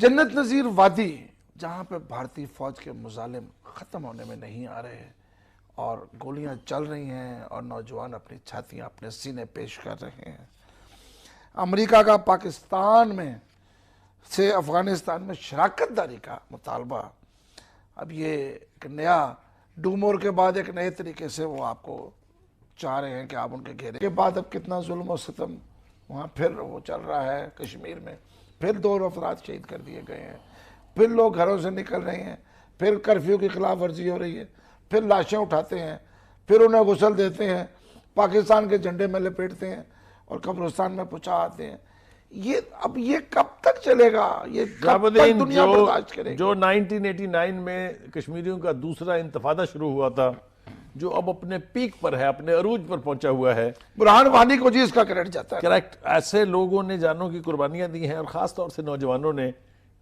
جنت نظیر وادی جہاں پہ بھارتی فوج کے مظالم ختم ہونے میں نہیں آ رہے اور گولیاں چل رہی ہیں اور نوجوان اپنی چھاتیاں اپنے سینے پیش کر رہے ہیں. امریکہ کا پاکستان میں سے افغانستان میں شراکت داری کا مطالبہ اب یہ ایک نیا ڈومور کے بعد ایک نئے طریقے سے وہ آپ کو چاہ رہے ہیں کہ آپ ان کے گھیرے کے بعد اب کتنا ظلم و ستم وہاں پھر وہ چل رہا ہے. کشمیر میں پھر 2 افراد شہید کر دیے گئے ہیں, پھر لوگ گھروں سے نکل رہے ہیں, پھر کرفیو کی خلاف ورزی ہو رہی ہے, پھر لاشیں اٹھاتے ہیں, پھر انہیں غسل دیتے ہیں, پاکستان کے جھنڈے میں لپیٹتے ہیں اور قبرستان میں پہنچا آتے ہیں. اب یہ کب تک چلے گا؟ یہ کب تک دنیا برداشت کرے گی؟ جو 1989 میں کشمیریوں کا دوسرا انتفاضہ شروع ہوا تھا, جو اب اپنے پیک پر ہے, اپنے عروج پر پہنچا ہوا ہے. برہان وانی کو جی اس کا کریڈٹ جاتا ہے. کریکٹ. ایسے لوگوں نے جانوں کی قربانیاں دی ہیں, اور خاص طور سے نوجوانوں نے,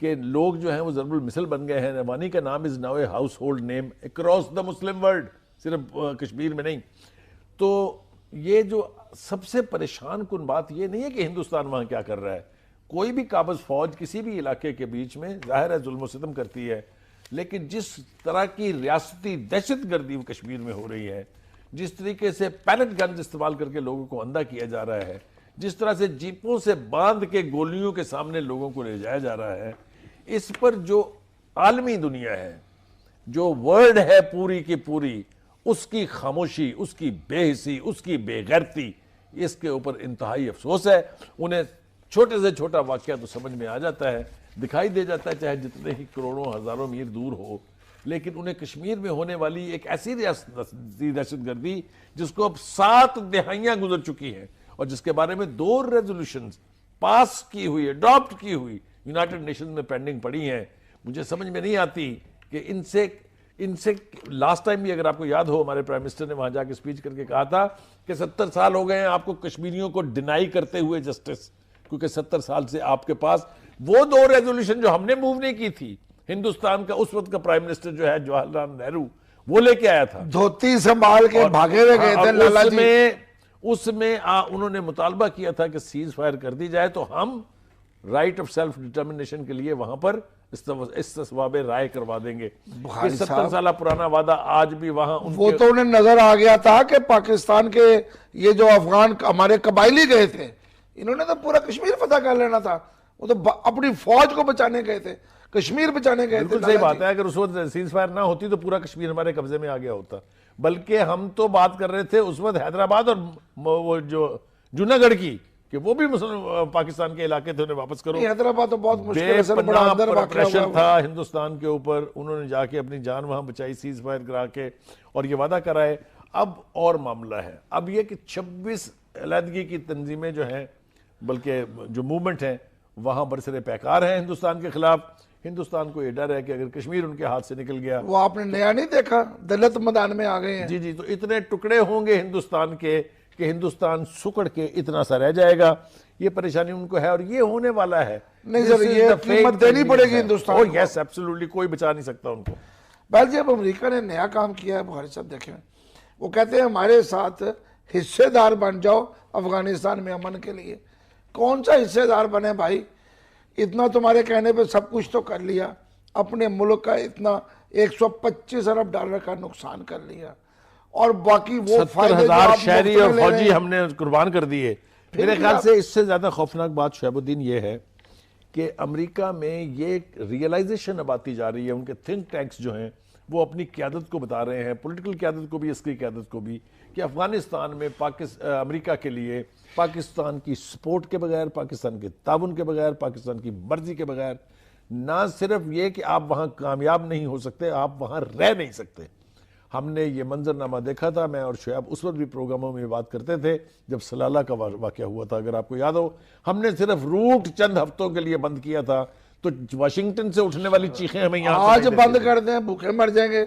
کہ لوگ جو ہیں وہ ضرب المثل بن گئے ہیں. وانی کا نام is now a house hold name across the Muslim world, صرف کشمیر میں نہیں. تو یہ جو سب سے پریشان کن بات یہ نہیں ہے کہ ہندوستان وہاں کیا کر رہا ہے. کوئی بھی قابض فوج کسی بھی علاقے کے بیچ میں ظاہر ہے ظلم و ستم کرتی ہے, لیکن جس طرح کی ریاستی دہشت گردی کشمیر میں ہو رہی ہے, جس طریقے سے پیلٹ گنز استعمال کر کے لوگوں کو اندھا کیا جا رہا ہے, جس طرح سے جیپوں سے باندھ کے گولیوں کے سامنے لوگوں کو لے جایا جا رہا ہے, اس پر جو عالمی دنیا ہے, جو ورلڈ ہے پوری کی پوری, اس کی خاموشی, اس کی بے حسی, اس کی بے غیرتی, اس کے اوپر انتہائی افسوس ہے. انہیں چھوٹے سے چھوٹا واقعہ تو سمجھ میں آ جاتا ہے, دکھائی دے جاتا ہے, چاہے جتنے ہی کروڑوں ہزاروں میل دور ہو, لیکن انہیں کشمیر میں ہونے والی ایک ایسی ریاستی دہشت گردی جس کو اب 7 دہائیاں گزر چکی ہیں, اور جس کے بارے میں 2 ریزولوشنز پاس کی ہوئی, اڈاپٹ کی ہوئی, یونائٹڈ نیشنز میں پینڈنگ پڑی ہیں. مجھے سمجھ میں نہیں آتی کہ ان سے لاسٹ ٹائم بھی اگر آپ کو یاد ہو, ہمارے پرائم منسٹر نے وہاں جا کے سپیچ کر کے کہا تھا کہ 70 سال ہو گئے ہیں آپ کو کشمیریوں کو ڈینائی کرتے ہوئے جسٹس, کیونکہ 70 سال سے آپ کے پاس وہ 2 ریزولوشن جو ہم نے موو نہیں کی تھی, ہندوستان کا اس وقت کا پرائم منسٹر جو ہے جواہر لال نہرو, وہ لے کے آیا تھا. دھوتی سنبھال کے بھاگے ہوئے گئے تھے لالا جی. اس میں انہوں نے مطالبہ کیا تھا کہ سیز فائر کر دی جائے, تو ہم رائٹ آف سیلف ڈٹرمنیشن کے لیے وہاں پر استصواب رائے کروا دیں گے. 70 سالہ پرانا وعدہ آج بھی وہاں وہ تو انہیں نظر آ گیا تھا کہ پاکستان کے یہ جو افغان ہمارے قبائلی گئے تھے, انہوں نے تو پورا کشمیر فتح کر لینا تھا. وہ تو اپنی فوج کو بچانے گئے تھے, کشمیر بچانے گئے تھے. بالکل صحیح بات ہے. اگر اس وقت سیز فائر نہ ہوتی تو پورا کشمیر ہمارے قبضے میں آ گیا ہوتا. بلکہ ہم تو بات کر رہے تھے اس وقت حیدرآباد اور وہ جو جوناگڑھ کی, کہ وہ بھی پاکستان کے علاقے تھے, انہیں واپس کرو. حیدرآباد تو بہت مشکل سے بڑا اندر پریشر تھا ہندوستان کے اوپر, انہوں نے جا کے اپنی جان وہاں بچائی سیز فائر کرا کے, اور یہ وعدہ کرائے. اب اور معاملہ ہے اب یہ کہ 26 علیحدگی کی تنظیمیں جو ہیں, بلکہ جو موومنٹ ہیں, وہاں برسر پیکار ہیں ہندوستان کے خلاف. ہندوستان کو یہ ڈر ہے کہ اگر کشمیر ان کے ہاتھ سے نکل گیا, وہ آپ نے نیا نہیں دیکھا, دلت میدان میں آ گئے ہیں. جی تو اتنے ٹکڑے ہوں گے ہندوستان کے کہ ہندوستان سکڑ کے اتنا سا رہ جائے گا. یہ پریشانی ان کو ہے, اور یہ ہونے والا ہے. نہیں سر, یہ قیمت دینی پڑے گی ہندوستان کو. یس ایبسولوٹلی, کوئی بچا نہیں سکتا ان کو. بہل جی, اب امریکہ نے نیا کام کیا ہے. بخاری صاحب دیکھیں, وہ کہتے ہیں ہمارے ساتھ حصے دار بن جاؤ افغانستان میں امن کے لیے. کون سا حصے دار بنے بھائی؟ اتنا تمہارے کہنے پہ سب کچھ تو کر لیا, اپنے ملک کا اتنا $125 ارب کا نقصان کر لیا, اور باقی وہ 70,000 شہری اور فوجی ہم نے قربان کر دیے. میرے خیال سے اس سے زیادہ خوفناک بات شہاب الدین یہ ہے کہ امریکہ میں یہ ریئلائزیشن اب آتی جا رہی ہے, ان کے تھنک ٹینکس جو ہیں وہ اپنی قیادت کو بتا رہے ہیں, پولیٹیکل قیادت کو بھی, اس کی قیادت کو بھی, کہ افغانستان میں امریکہ کے لیے پاکستان کی سپورٹ کے بغیر, پاکستان کے تعاون کے بغیر, پاکستان کی مرضی کے بغیر, نہ صرف یہ کہ آپ وہاں کامیاب نہیں ہو سکتے, آپ وہاں رہ نہیں سکتے. ہم نے یہ منظرنامہ دیکھا تھا, میں اور شعیب اس وقت بھی پروگراموں میں بات کرتے تھے جب سلالہ کا واقعہ ہوا تھا, اگر آپ کو یاد ہو. ہم نے صرف روٹ چند ہفتوں کے لیے بند کیا تھا, تو واشنگٹن سے اٹھنے والی چیخیں ہمیں یہاں آج بند کر دیں, بھوکے مر جائیں گے.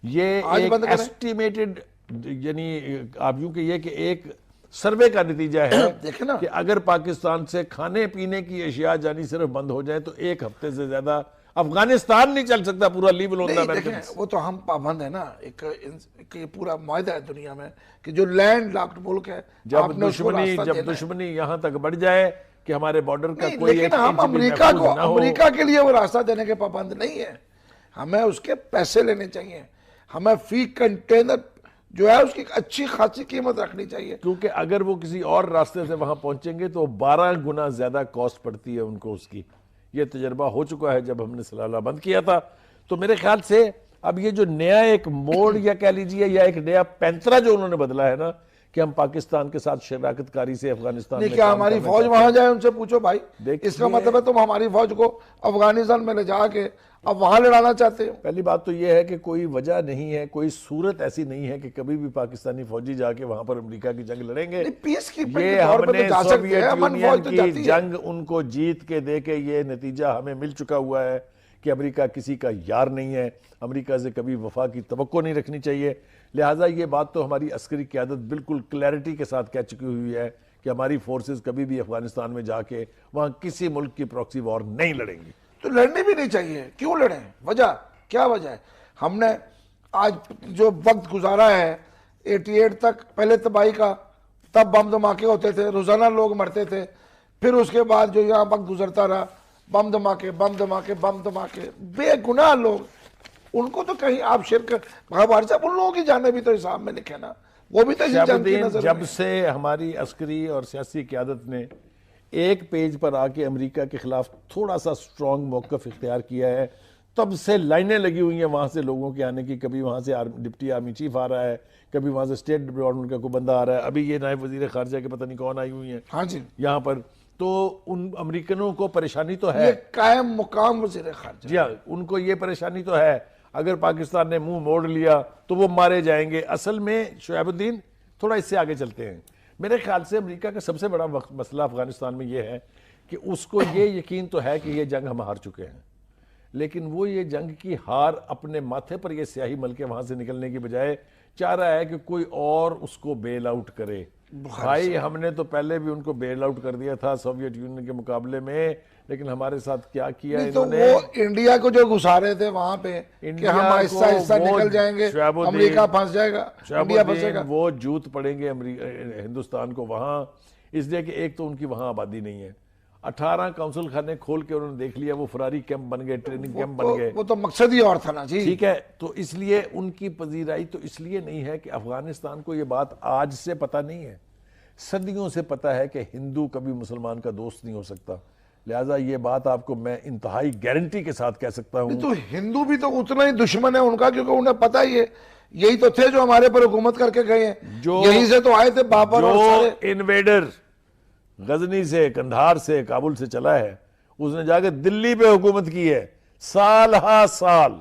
یہ ایک ایسٹیمیٹڈ, یعنی آپ یوں کہ یہ کہ ایک سروے کا نتیجہ ہے کہ اگر پاکستان سے کھانے پینے کی اشیاء جانی صرف بند ہو جائے تو 1 ہفتے سے زیادہ افغانستان نہیں چل سکتا پورا لیو لون. وہ تو ہم پابند ہیں نا, ایک پورا معاہدہ ہے دنیا میں کہ جو لینڈ لاکڈ ملک ہے, جب دشمنی یہاں تک بڑھ جائے کہ ہمارے بارڈر کا نہیں، کوئی لیکن ہم امریکہ کے لیے وہ راستہ دینے کے پابند نہیں ہے. ہمیں اس کے پیسے لینے چاہیے. ہمیں فی کنٹینر جو ہے اس کی اچھی خاصی قیمت رکھنی چاہیے. کیونکہ اگر وہ کسی اور راستے سے وہاں پہنچیں گے تو 12 گنا زیادہ کاسٹ پڑتی ہے ان کو اس کی. یہ تجربہ ہو چکا ہے جب ہم نے سلالہ بند کیا تھا. تو میرے خیال سے اب یہ جو نیا ایک موڑ یا کہہ لیجیے یا ایک نیا پینترا جو انہوں نے بدلا ہے نا کہ ہم پاکستان کے ساتھ شراکت کاری سے افغانستان میں کیا ہماری فوج وہاں جائے؟ ان سے پوچھو بھائی. اس کا مطلب ہے تم ہماری فوج کو افغانستان میں لے جا کے اب وہاں لڑانا چاہتے ہو. پہلی بات تو یہ ہے کہ کوئی وجہ نہیں ہے, کوئی صورت ایسی نہیں ہے کہ کبھی بھی پاکستانی فوجی جا کے وہاں پر امریکہ کی جنگ لڑیں گے. پیس کیپنگ یہ کے طور ہم پہ نے تو جا سکتے سوویت ہیں, امن فوج تو یونین جاتی کی ہے. جنگ ان کو جیت کے دے کے یہ نتیجہ ہمیں مل چکا ہوا ہے کہ امریکہ کسی کا یار نہیں ہے, امریکہ سے کبھی وفا کی توقع نہیں رکھنی چاہیے. لہٰذا یہ بات تو ہماری عسکری قیادت بالکل کلیئرٹی کے ساتھ کہہ چکی ہوئی ہے کہ ہماری فورسز کبھی بھی افغانستان میں جا کے وہاں کسی ملک کی پراکسی وار نہیں لڑیں گی. تو لڑنی بھی نہیں چاہیے. کیوں لڑیں؟ وجہ کیا وجہ ہے؟ ہم نے آج جو وقت گزارا ہے 88 تک, پہلے تباہی کا, تب بم دھماکے ہوتے تھے, روزانہ لوگ مرتے تھے. پھر اس کے بعد جو یہاں وقت گزرتا رہا, بم دھماکے بم دھماکے بم دھماکے, بے گناہ لوگ. ان کو تو کہیں آپ شرک بھائی صاحب, ان لوگوں کی جانیں بھی تو حساب میں لکھے نا, وہ بھی تو شہاب جنگ کی الدین, نظر جب میں. سے ہماری عسکری اور سیاسی قیادت نے ایک پیج پر آ کے امریکہ کے خلاف تھوڑا سا سٹرونگ موقف اختیار کیا ہے, تب سے لائنیں لگی ہوئی ہیں وہاں سے لوگوں کے آنے کی. کبھی وہاں سے ڈپٹی آرمی چیف آ رہا ہے, کبھی وہاں سے اسٹیٹ ڈپارٹمنٹ کا کوئی بندہ آ رہا ہے, ابھی یہ نائب وزیر خارجہ کے پتہ نہیں کون آئی ہوئی ہیں ہاں جی, یہاں پر. تو ان امریکنوں کو پریشانی تو ہے, یہ قائم مقام وزیر خارجہ. جی ہاں, ان کو یہ پریشانی تو ہے اگر پاکستان نے منہ موڑ لیا تو وہ مارے جائیں گے. اصل میں شعیب الدین تھوڑا اس سے آگے چلتے ہیں. میرے خیال سے امریکہ کا سب سے بڑا مسئلہ افغانستان میں یہ ہے کہ اس کو یہ یقین تو ہے کہ یہ جنگ ہم ہار چکے ہیں, لیکن وہ یہ جنگ کی ہار اپنے ماتھے پر یہ سیاہی مل کے وہاں سے نکلنے کی بجائے چاہ رہا ہے کہ کوئی اور اس کو بیل آؤٹ کرے. بھائی ہم نے تو پہلے بھی ان کو بیل آؤٹ کر دیا تھا سوویت یونین کے مقابلے میں, لیکن ہمارے ساتھ کیا کیا تو انہوں نے. وہ انڈیا کو جو گھسا رہے تھے وہاں پہ کہ ہم آہستہ آہستہ نکل جائیں گے, امریکہ پھنس جائے گا, انڈیا پھنسے گا. وہ جوت پڑیں گے ہندوستان کو وہاں, اس لیے کہ ایک تو ان کی وہاں آبادی نہیں ہے. 18 کونسل خانے کھول کے انہوں نے دیکھ لیا, وہ فراری کیمپ بن گئے, ٹریننگ کیمپ بن گئے. وہ تو مقصد ہی اور تھا نا جی. ٹھیک ہے, تو اس لیے ان کی پذیرائی تو اس لیے نہیں ہے کہ افغانستان کو یہ بات آج سے پتہ نہیں ہے, صدیوں سے پتہ ہے کہ ہندو کبھی مسلمان کا دوست نہیں ہو سکتا. لہٰذا یہ بات آپ کو میں انتہائی گارنٹی کے ساتھ کہہ سکتا ہوں. تو ہندو بھی تو اتنا ہی دشمن ہے ان کا, کیونکہ انہیں پتہ ہی ہے یہی تو تھے جو ہمارے پر حکومت کر کے گئے ہیں, یہی سے تو آئے تھے بابر اور سارے. انویڈر غزنی سے, کندھار سے, کابل سے چلا ہے, اس نے جا کے دلی پہ حکومت کی ہے سال ہا سال.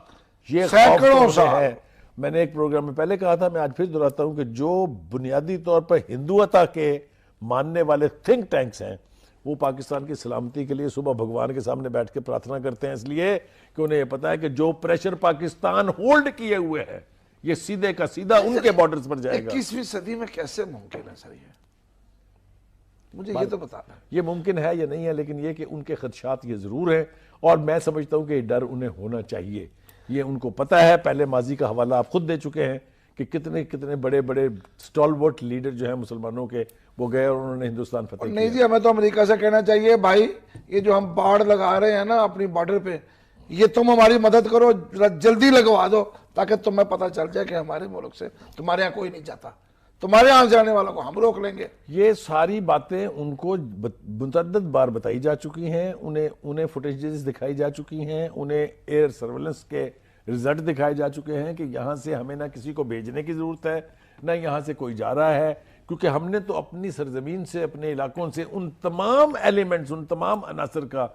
یہ سینکڑوں سال ہے. میں نے ایک پروگرام میں پہلے کہا تھا, میں آج پھر دہراتا ہوں کہ جو بنیادی طور پر ہندوتا کے ماننے والے تھنک ٹینکس ہیں وہ پاکستان کی سلامتی کے لیے صبح بھگوان کے سامنے بیٹھ کے پرارتھنا کرتے ہیں, اس لیے کہ انہیں یہ پتا ہے کہ جو پریشر پاکستان ہولڈ کیے ہوئے ہے یہ سیدھے کا سیدھا ان کے بارڈرز پر جائے گا. 21ویں صدی میں کیسے ممکن ہے سر یہ؟ مجھے یہ تو بتانا. یہ ممکن ہے یا نہیں ہے, لیکن یہ کہ ان کے خدشات یہ ضرور ہیں, اور میں سمجھتا ہوں کہ یہ ڈر انہیں ہونا چاہیے. یہ ان کو پتہ ہے, پہلے ماضی کا حوالہ آپ خود دے چکے ہیں کہ کتنے کتنے بڑے بڑے سٹالورٹ لیڈر جو ہیں مسلمانوں کے وہ گئے اور انہوں نے ہندوستان فتح کیا. نہیں جی, ہمیں تو امریکہ سے کہنا چاہیے بھائی یہ جو ہم باڑ لگا رہے ہیں نا اپنی بارڈر پہ, یہ تم ہماری مدد کرو, جلدی لگوا دو تاکہ تمہیں پتہ چل جائے کہ ہمارے ملک سے تمہارے یہاں کوئی نہیں جاتا, تمہارے یہاں جانے والوں کو ہم روک لیں گے. یہ ساری باتیں ان کو متعدد بار بتائی جا چکی ہیں, انہیں فوٹیجز دکھائی جا چکی ہیں, انہیں ایئر سرویلنس کے رزلٹ دکھائے جا چکے ہیں کہ یہاں سے ہمیں نہ کسی کو بھیجنے کی ضرورت ہے نہ یہاں سے کوئی جا رہا ہے, کیونکہ ہم نے تو اپنی سرزمین سے, اپنے علاقوں سے ان تمام ایلیمنٹس, ان تمام عناصر کا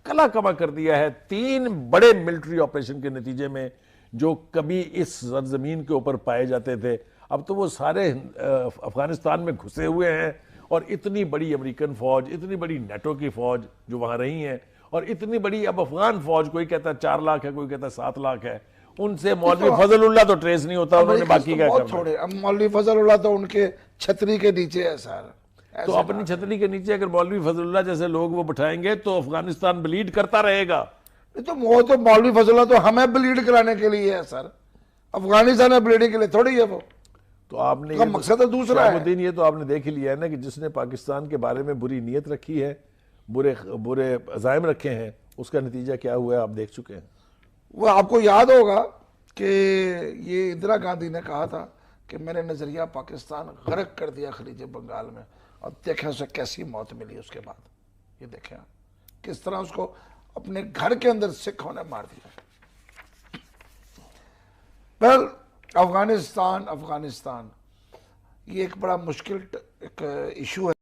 کلا کما کر دیا ہے 3 بڑے ملٹری آپریشن کے نتیجے میں جو کبھی اس سرزمین کے اوپر پائے جاتے تھے. اب تو وہ سارے افغانستان میں گھسے ہوئے ہیں, اور اتنی بڑی امریکن فوج, اتنی بڑی نیٹو کی فوج جو وہاں رہی ہیں, اور اتنی بڑی اب افغان فوج, کوئی کہتا ہے 4 لاکھ ہے, کوئی کہتا ہے 7 لاکھ ہے, ان سے مولوی فضل اللہ تو ٹریس نہیں ہوتا, انہوں نے باقی کیا کرنا. اب مولوی فضل اللہ تو ان کے چھتری کے نیچے ہے سر. تو اپنی چھتری کے نیچے اگر مولوی فضل اللہ جیسے لوگ وہ بٹھائیں گے تو افغانستان بلیڈ کرتا رہے گا. تو وہ تو مولوی فضل اللہ تو ہمیں بلیڈ کرانے کے لیے ہے سر, افغانستان میں بلیڈنگ کے لیے تھوڑی ہے وہ. تو آپ نے مقصد دوسرا ہے. یہ تو آپ نے دیکھ ہی لیا ہے نا کہ جس نے پاکستان کے بارے میں بری نیت رکھی ہے برے عزائم رکھے ہیں، اس کا نتیجہ کیا ہوا ہے آپ دیکھ چکے ہیں۔ وہ آپ کو یاد ہوگا کہ یہ اندرا گاندھی نے کہا تھا کہ میں نے نظریہ پاکستان غرق کر دیا خلیج بنگال میں، اور دیکھیں اسے کیسی موت ملی اس کے بعد، یہ دیکھیں کس طرح اس کو اپنے گھر کے اندر سکھوں نے مار دیا۔ پھر افغانستان یہ ایک بڑا مشکل ایک ایشو ہے۔